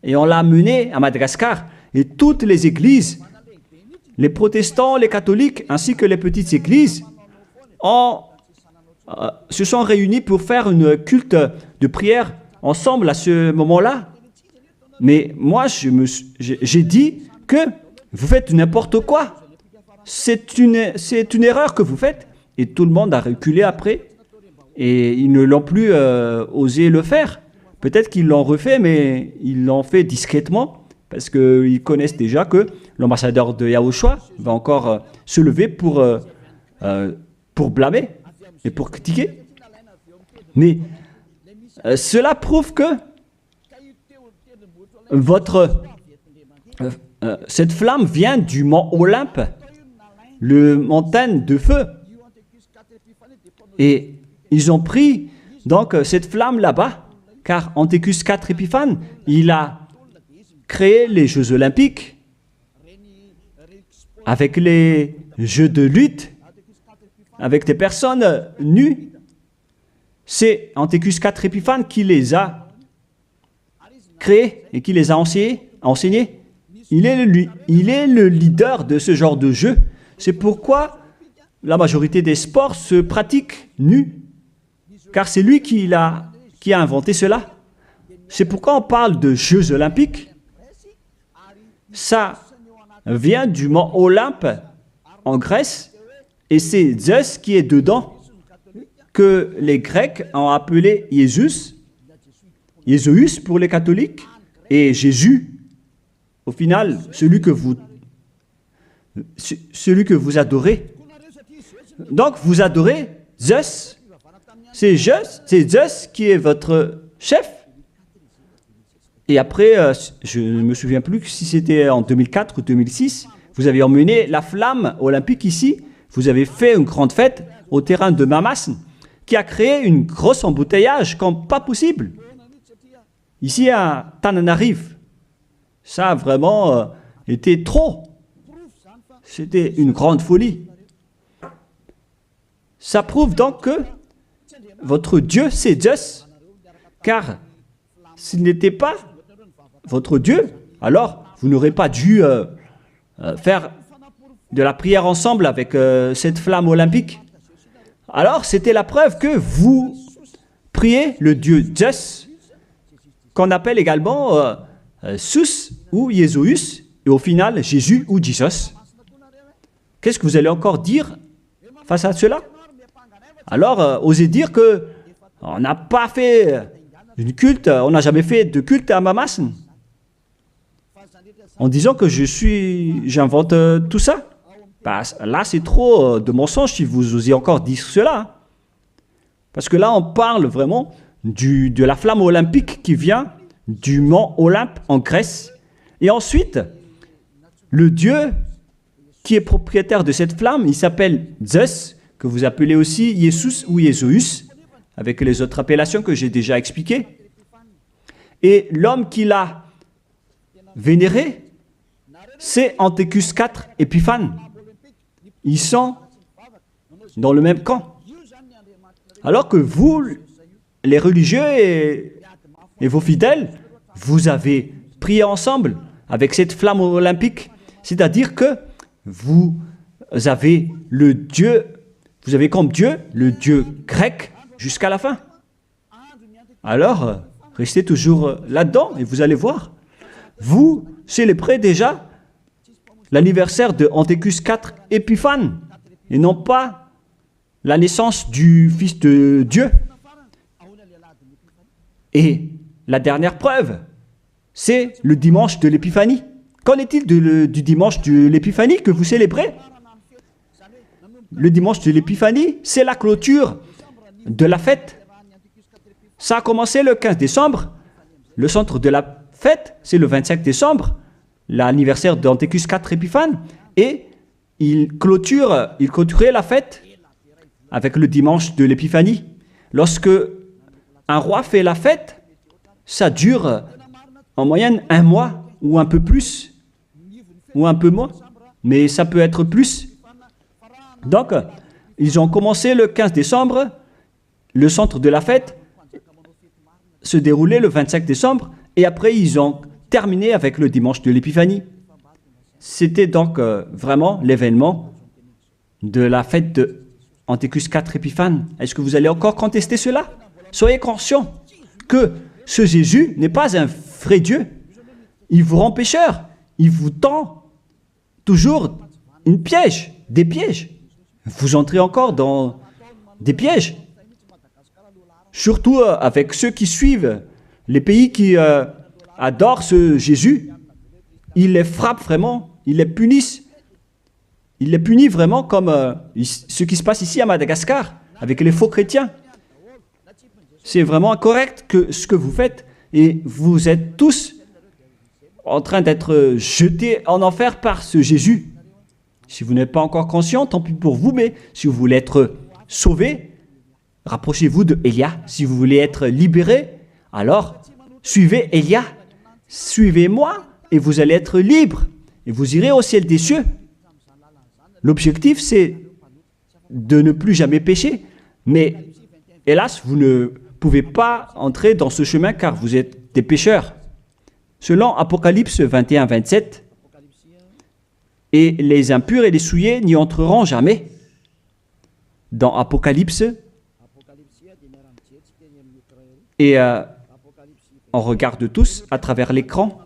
et on l'a amenée à Madagascar. Et toutes les églises, les protestants, les catholiques, ainsi que les petites églises, se sont réunis pour faire une culte de prière ensemble à ce moment-là. Mais moi, j'ai dit que vous faites n'importe quoi. C'est une erreur que vous faites. Et tout le monde a reculé après. Et ils ne l'ont plus osé le faire. Peut-être qu'ils l'ont refait, mais ils l'ont fait discrètement. Parce qu'ils connaissent déjà que l'ambassadeur de Yahushua va encore se lever pour blâmer et pour critiquer. Mais cela prouve que cette flamme vient du mont Olympe, le montagne de feu. Et ils ont pris donc cette flamme là-bas, car Antiochus IV Épiphane, il a créé les Jeux Olympiques avec les jeux de lutte, avec des personnes nues. C'est Antiochus IV Épiphane qui les a créés et qui les a enseignés. Il est le leader de ce genre de jeu. C'est pourquoi la majorité des sports se pratiquent nus, car c'est lui qui a inventé cela. C'est pourquoi on parle de Jeux olympiques. Ça vient du mont Olympe en Grèce, et c'est Zeus qui est dedans, que les Grecs ont appelé Jésus, Jésus pour les catholiques, et Jésus, au final, celui que vous adorez. Donc, vous adorez Zeus. C'est Zeus qui est votre chef. Et après, je ne me souviens plus si c'était en 2004 ou 2006, vous avez emmené la flamme olympique ici. Vous avez fait une grande fête au terrain de Mamas, qui a créé une grosse embouteillage comme pas possible. Ici à Tananarive, ça a vraiment été trop. C'était une grande folie. Ça prouve donc que votre Dieu, c'est Zeus. Car s'il n'était pas votre Dieu, alors vous n'aurez pas dû faire de la prière ensemble avec cette flamme olympique. Alors c'était la preuve que vous priez le Dieu Zeus, qu'on appelle également Sus ou Jésus, et au final Jésus ou Jesus. Qu'est-ce que vous allez encore dire face à cela? Alors, osez dire que on n'a pas fait une culte, on n'a jamais fait de culte à Mamas, en disant que j'invente tout ça. Bah, là, c'est trop de mensonges si vous osez encore dire cela. Parce que là, on parle vraiment de la flamme olympique qui vient du mont Olympe en Grèce. Et ensuite, le Dieu qui est propriétaire de cette flamme, il s'appelle Zeus, que vous appelez aussi Jesus ou Jésus, avec les autres appellations que j'ai déjà expliquées. Et l'homme qui l'a vénéré, c'est Antiochus IV Épiphane. Ils sont dans le même camp. Alors que vous, les religieux et vos fidèles, vous avez prié ensemble avec cette flamme olympique. C'est-à-dire que vous avez le Dieu, vous avez comme Dieu le Dieu grec jusqu'à la fin. Alors, restez toujours là-dedans et vous allez voir. Vous célébrez déjà l'anniversaire de Antiochus IV Épiphane et non pas la naissance du Fils de Dieu. Et la dernière preuve, c'est le dimanche de l'Épiphanie. Qu'en est-il du dimanche de l'Épiphanie que vous célébrez? Le dimanche de l'Épiphanie, c'est la clôture de la fête. Ça a commencé le 15 décembre. Le centre de la fête, c'est le 25 décembre, l'anniversaire d'Antiochus IV Épiphane. Et il clôturait la fête avec le dimanche de l'Épiphanie. Lorsque un roi fait la fête, ça dure en moyenne 1 mois ou un peu plus, ou un peu moins, mais ça peut être plus. Donc, ils ont commencé le 15 décembre, le centre de la fête se déroulait le 25 décembre, et après ils ont terminé avec le dimanche de l'Épiphanie. C'était donc vraiment l'événement de la fête de Antiochus IV Épiphane. Est-ce que vous allez encore contester cela? Soyez conscients que ce Jésus n'est pas un vrai Dieu. Il vous rend pécheur. Il vous tend toujours une piège, des pièges. Vous entrez encore dans des pièges. Surtout avec ceux qui suivent les pays qui adorent ce Jésus. Il les frappe vraiment, il les punit. Il les punit vraiment comme ce qui se passe ici à Madagascar, avec les faux chrétiens. C'est vraiment incorrect ce que vous faites. Et vous êtes tous en train d'être jetés en enfer par ce Jésus. Si vous n'êtes pas encore conscient, tant pis pour vous, mais si vous voulez être sauvé, rapprochez-vous de Élia. Si vous voulez être libéré, alors suivez Élia. Suivez-moi et vous allez être libre. Et vous irez au ciel des cieux. L'objectif, c'est de ne plus jamais pécher. Mais hélas, vous ne pouvez pas entrer dans ce chemin car vous êtes des pécheurs. Selon Apocalypse 21-27, et les impurs et les souillés n'y entreront jamais. dans Apocalypse et on regarde tous à travers l'écran.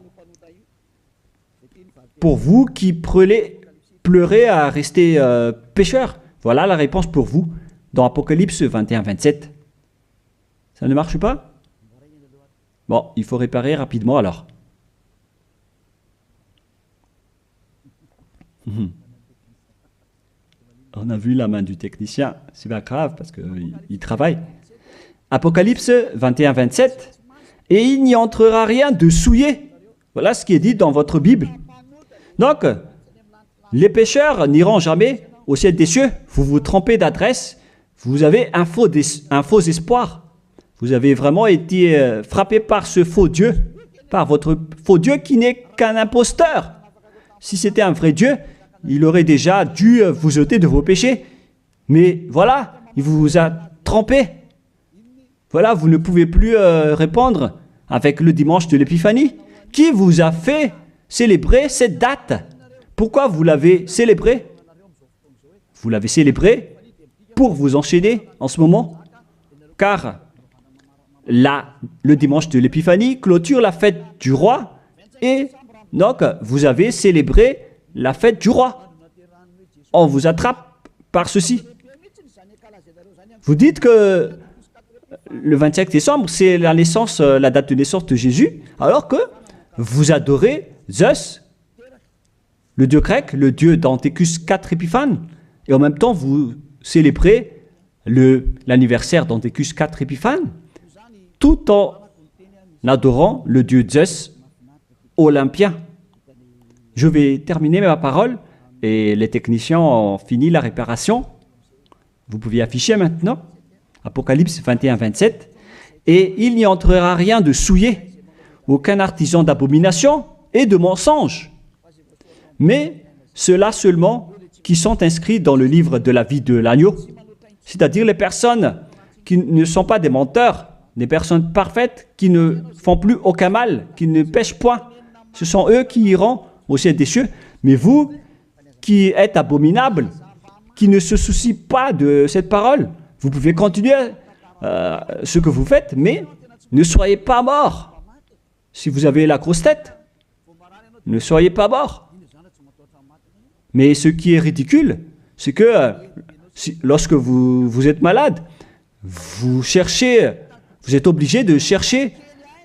Pour vous qui pleurez à rester pécheurs, voilà la réponse pour vous dans Apocalypse 21-27. Ça ne marche pas? Bon, il faut réparer rapidement alors. On a vu la main du technicien, c'est pas grave parce qu'il travaille. Apocalypse 21-27. Et il n'y entrera rien de souillé. Voilà ce qui est dit dans votre Bible. Donc, les pécheurs n'iront jamais au ciel des cieux. Vous vous trompez d'adresse. Vous avez un faux espoir. Vous avez vraiment été frappé par ce faux Dieu, par votre faux Dieu qui n'est qu'un imposteur. Si c'était un vrai Dieu, il aurait déjà dû vous ôter de vos péchés. Mais voilà, il vous a trompé. Voilà, vous ne pouvez plus répondre avec le dimanche de l'Épiphanie. Qui vous a fait célébrer cette date? Pourquoi vous l'avez célébrée? Vous l'avez célébrée pour vous enchaîner en ce moment. Car là, le dimanche de l'Épiphanie clôture la fête du roi. Et donc, vous avez célébré la fête du roi. On vous attrape par ceci. Vous dites que le 25 décembre, c'est la date de naissance de Jésus, alors que vous adorez Zeus, le dieu grec, le dieu d'Anthécus 4 Épiphanes, et en même temps, vous célébrez l'anniversaire d'Anthécus 4 Épiphanes, tout en adorant le dieu Zeus olympien. Je vais terminer ma parole, et les techniciens ont fini la réparation. Vous pouvez afficher maintenant. Apocalypse 21-27. Et il n'y entrera rien de souillé, aucun artisan d'abomination et de mensonge, mais ceux-là seulement qui sont inscrits dans le livre de la vie de l'agneau, c'est-à-dire les personnes qui ne sont pas des menteurs, des personnes parfaites qui ne font plus aucun mal, qui ne pêchent point. Ce sont eux qui iront au ciel des cieux. Mais vous, qui êtes abominables, qui ne se soucient pas de cette parole, vous pouvez continuer ce que vous faites, mais ne soyez pas morts. Si vous avez la grosse tête, ne soyez pas morts. Mais ce qui est ridicule, c'est que lorsque vous êtes malade, vous êtes obligé de chercher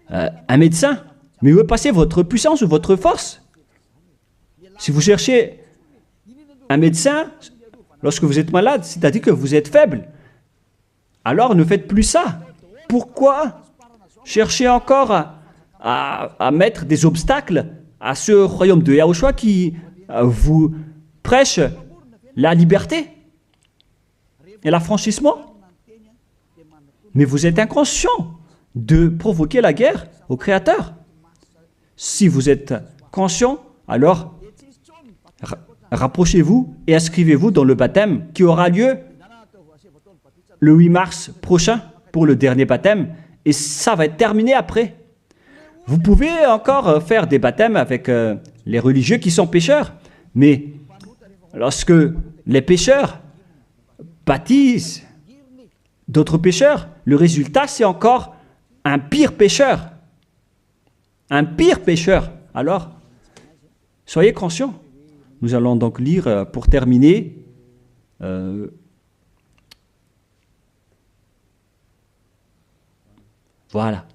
un médecin. Mais où est passée votre puissance ou votre force? Si vous cherchez un médecin, lorsque vous êtes malade, c'est-à-dire que vous êtes faible. Alors ne faites plus ça. Pourquoi chercher encore à mettre des obstacles à ce royaume de Yahushua qui vous prêche la liberté et l'affranchissement? Mais vous êtes inconscient de provoquer la guerre au Créateur. Si vous êtes conscient, alors rapprochez-vous et inscrivez-vous dans le baptême qui aura lieu le 8 mars prochain pour le dernier baptême, et ça va être terminé après. Vous pouvez encore faire des baptêmes avec les religieux qui sont pécheurs, mais lorsque les pécheurs baptisent d'autres pécheurs, le résultat c'est encore un pire pécheur. Un pire pécheur. Alors, soyez conscients. Nous allons donc lire pour terminer voilà.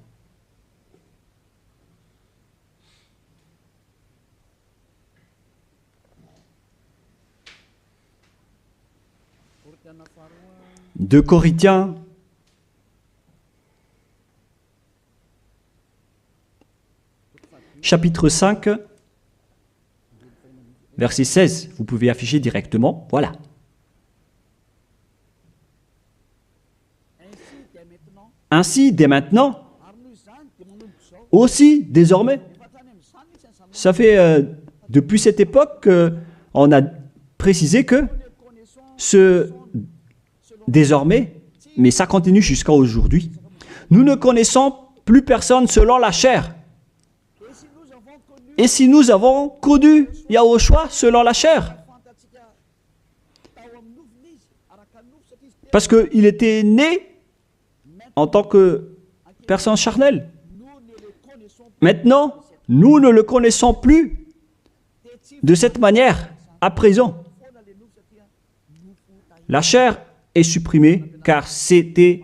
De Corinthiens, chapitre 5, verset 16. Vous pouvez afficher directement. Voilà. Ainsi, dès maintenant, aussi désormais, ça fait depuis cette époque qu'on a précisé que ce désormais, mais ça continue jusqu'à aujourd'hui, nous ne connaissons plus personne selon la chair. Et si nous avons connu Yahushua selon la chair, Parce qu'il était né en tant que personne charnelle. Maintenant, nous ne le connaissons plus de cette manière à présent. La chair est supprimée car c'était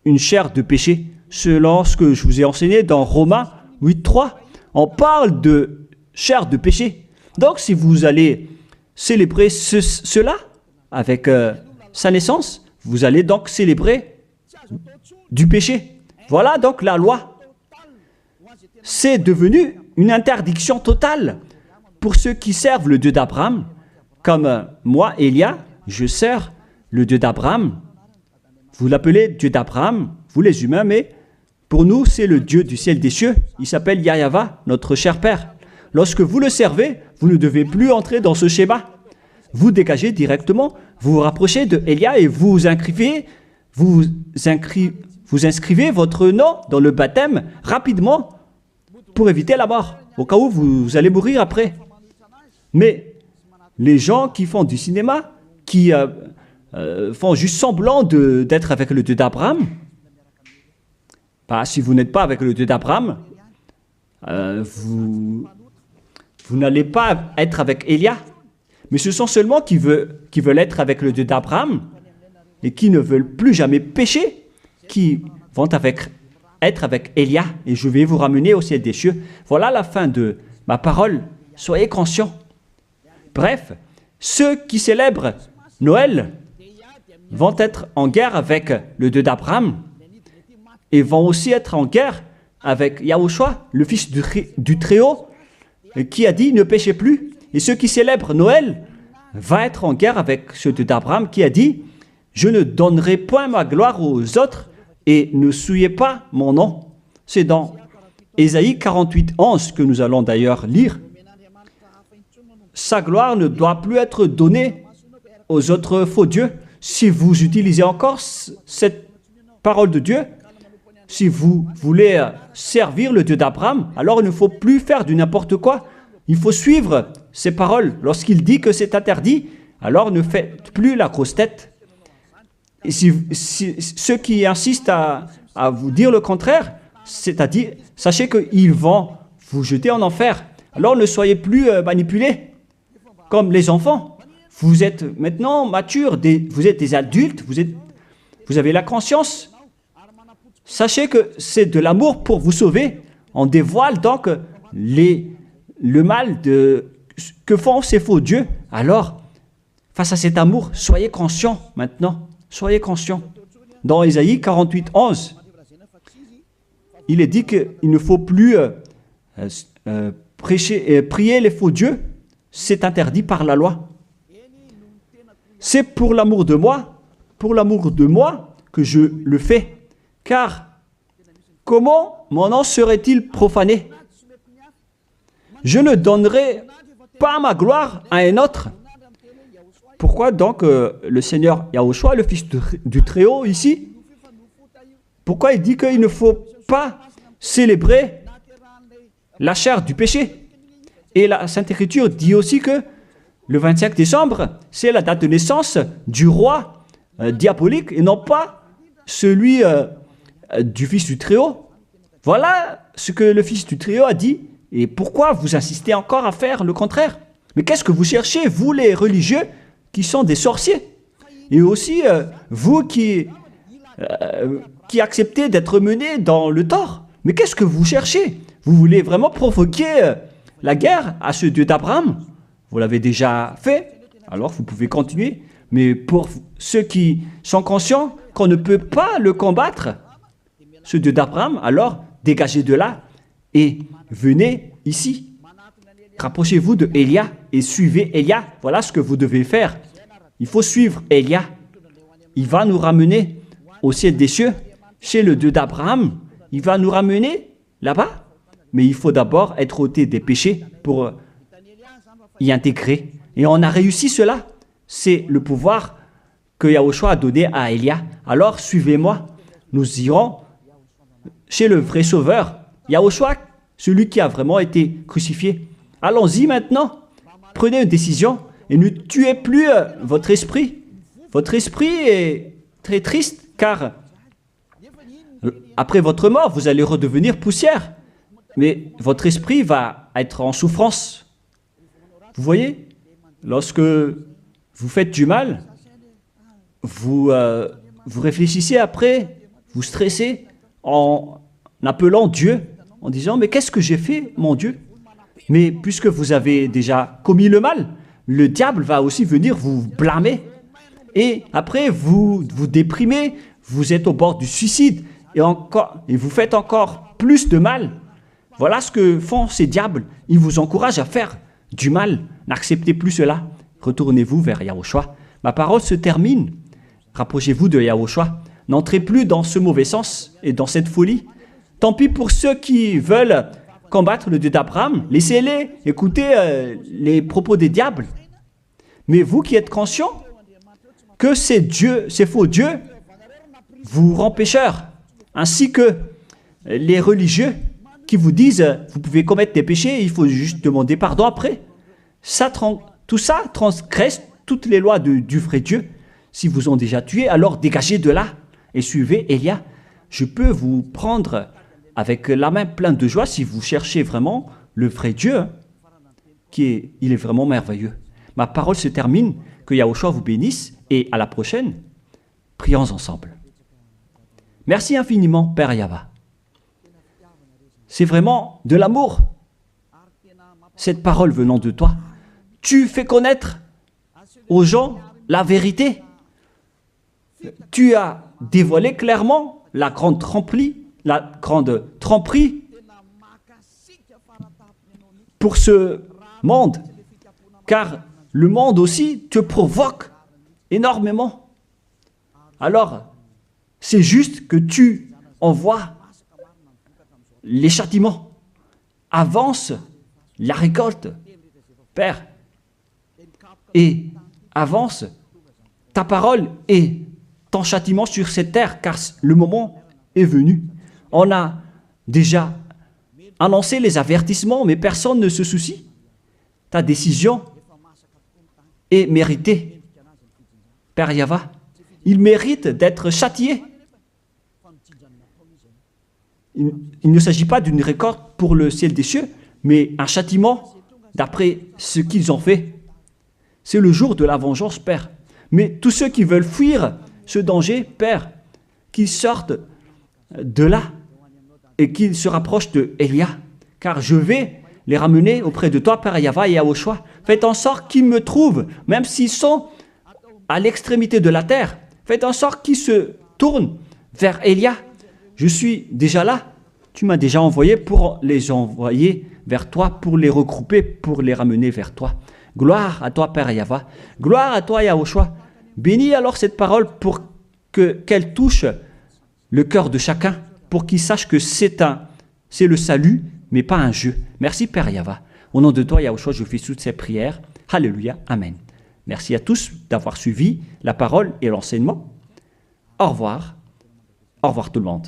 une chair de péché. Selon ce que je vous ai enseigné dans Romains 8.3, on parle de chair de péché. Donc si vous allez célébrer cela avec sa naissance, vous allez donc célébrer du péché. Voilà donc la loi. C'est devenu une interdiction totale pour ceux qui servent le Dieu d'Abraham. Comme moi, Élia, je sers le Dieu d'Abraham. Vous l'appelez Dieu d'Abraham, vous les humains, mais pour nous, c'est le Dieu du ciel des cieux. Il s'appelle Yahva, notre cher Père. Lorsque vous le servez, vous ne devez plus entrer dans ce schéma. Vous dégagez directement, vous vous rapprochez de Élia et vous inscrivez votre nom dans le baptême rapidement pour éviter la mort, au cas où vous allez mourir après. Mais les gens qui font du cinéma, qui font juste semblant d'être avec le Dieu d'Abraham, si vous n'êtes pas avec le Dieu d'Abraham, vous n'allez pas être avec Élia. Mais ce sont seulement qui veulent être avec le Dieu d'Abraham et qui ne veulent plus jamais pécher, qui vont être avec Élia. Et je vais vous ramener au ciel des cieux. Voilà la fin de ma parole. Soyez conscients. Bref, ceux qui célèbrent Noël vont être en guerre avec le Dieu d'Abraham et vont aussi être en guerre avec Yahushua, le fils du Très-Haut, qui a dit « ne péchez plus ». Et ceux qui célèbrent Noël vont être en guerre avec ce Dieu d'Abraham qui a dit « je ne donnerai point ma gloire aux autres et ne souillez pas mon nom ». C'est dans Ésaïe 48:11 que nous allons d'ailleurs lire. Sa gloire ne doit plus être donnée aux autres faux dieux. Si vous utilisez encore cette parole de Dieu, si vous voulez servir le Dieu d'Abraham, alors il ne faut plus faire du n'importe quoi. Il faut suivre ses paroles. Lorsqu'il dit que c'est interdit, alors ne faites plus la grosse tête. Et si ceux qui insistent à vous dire le contraire, c'est-à-dire, sachez qu'ils vont vous jeter en enfer. Alors ne soyez plus manipulés comme les enfants. Vous êtes maintenant matures, vous êtes des adultes, vous avez la conscience. Sachez que c'est de l'amour pour vous sauver. On dévoile donc le mal que font ces faux dieux. Alors, face à cet amour, soyez conscients maintenant. Soyez conscients. Dans Ésaïe 48:11, il est dit qu'il ne faut plus prier les faux dieux. C'est interdit par la loi. C'est pour l'amour de moi que je le fais. Car comment mon nom serait-il profané? Je ne donnerai pas ma gloire à un autre. Pourquoi donc le Seigneur Yahushua, le Fils du Très-Haut ici, pourquoi il dit qu'il ne faut pas célébrer la chair du péché? Et la Sainte Écriture dit aussi que le 25 décembre, c'est la date de naissance du roi diabolique et non pas celui du Fils du Très-Haut. Voilà ce que le Fils du Très-Haut a dit. Et pourquoi vous insistez encore à faire le contraire? Mais qu'est-ce que vous cherchez, vous les religieux qui sont des sorciers? Et aussi, vous qui acceptez d'être menés dans le tort. Mais qu'est-ce que vous cherchez? Vous voulez vraiment provoquer la guerre à ce Dieu d'Abraham? Vous l'avez déjà fait, alors vous pouvez continuer. Mais pour ceux qui sont conscients qu'on ne peut pas le combattre, ce Dieu d'Abraham, alors dégagez de là et venez ici. Rapprochez-vous de Élia et suivez Élia. Voilà ce que vous devez faire. Il faut suivre Élia. Il va nous ramener au ciel des cieux, chez le Dieu d'Abraham. Il va nous ramener là-bas. Mais il faut d'abord être ôté des péchés pour y intégrer. Et on a réussi cela. C'est le pouvoir que Yahushua a donné à Élia. Alors suivez-moi. Nous irons chez le vrai Sauveur, Yahushua, celui qui a vraiment été crucifié. Allons-y maintenant. Prenez une décision et ne tuez plus votre esprit. votre esprit est très triste car après votre mort, vous allez redevenir poussière. Mais votre esprit va être en souffrance. Vous voyez, lorsque vous faites du mal, vous réfléchissez après, vous stressez en appelant Dieu, en disant « Mais qu'est-ce que j'ai fait, mon Dieu ?» Mais puisque vous avez déjà commis le mal, le diable va aussi venir vous blâmer. Et après, vous vous déprimez, vous êtes au bord du suicide et vous faites encore plus de mal. Voilà ce que font ces diables. Ils vous encouragent à faire du mal. N'acceptez plus cela. Retournez-vous vers Yahushua. Ma parole se termine. Rapprochez-vous de Yahushua. N'entrez plus dans ce mauvais sens et dans cette folie. Tant pis pour ceux qui veulent combattre le Dieu d'Abraham. Laissez-les écouter les propos des diables. Mais vous qui êtes conscients que ces faux dieux vous rendent pécheurs, ainsi que les religieux qui vous disent vous pouvez commettre des péchés, il faut juste demander pardon après. Tout ça transgresse toutes les lois du vrai Dieu. Si vous ont déjà tué, alors dégagez de là et suivez Élia. Je peux vous prendre avec la main pleine de joie si vous cherchez vraiment le vrai Dieu, il est vraiment merveilleux. Ma parole se termine, que Yahushua vous bénisse et à la prochaine, prions ensemble. Merci infiniment, Père Yahva. C'est vraiment de l'amour, cette parole venant de toi. Tu fais connaître aux gens la vérité. Tu as dévoilé clairement la grande tromperie pour ce monde, car le monde aussi te provoque énormément. Alors, c'est juste que tu envoies les châtiments. Avance la récolte, Père, et avance ta parole et ton châtiment sur cette terre, car le moment est venu. On a déjà annoncé les avertissements, mais personne ne se soucie. Ta décision est méritée, Père Yahva. Il mérite d'être châtié. Il ne s'agit pas d'une récolte pour le ciel des cieux, mais un châtiment d'après ce qu'ils ont fait. C'est le jour de la vengeance, Père. Mais tous ceux qui veulent fuir ce danger, Père, qu'ils sortent de là et qu'ils se rapprochent de Élia, car je vais les ramener auprès de toi, Père Yahva et Yahushua. Faites en sorte qu'ils me trouvent, même s'ils sont à l'extrémité de la terre. Faites en sorte qu'ils se tournent vers Élia. Je suis déjà là. Tu m'as déjà envoyé pour les envoyer vers toi, pour les regrouper, pour les ramener vers toi. Gloire à toi, Père Yahva. Gloire à toi, Yahushua. Bénis alors cette parole pour qu'elle touche le cœur de chacun, pour qu'il sache que c'est le salut, mais pas un jeu. Merci, Père Yahva. Au nom de toi, Yahushua, je fais toutes ces prières. Alléluia. Amen. Merci à tous d'avoir suivi la parole et l'enseignement. Au revoir. Au revoir tout le monde.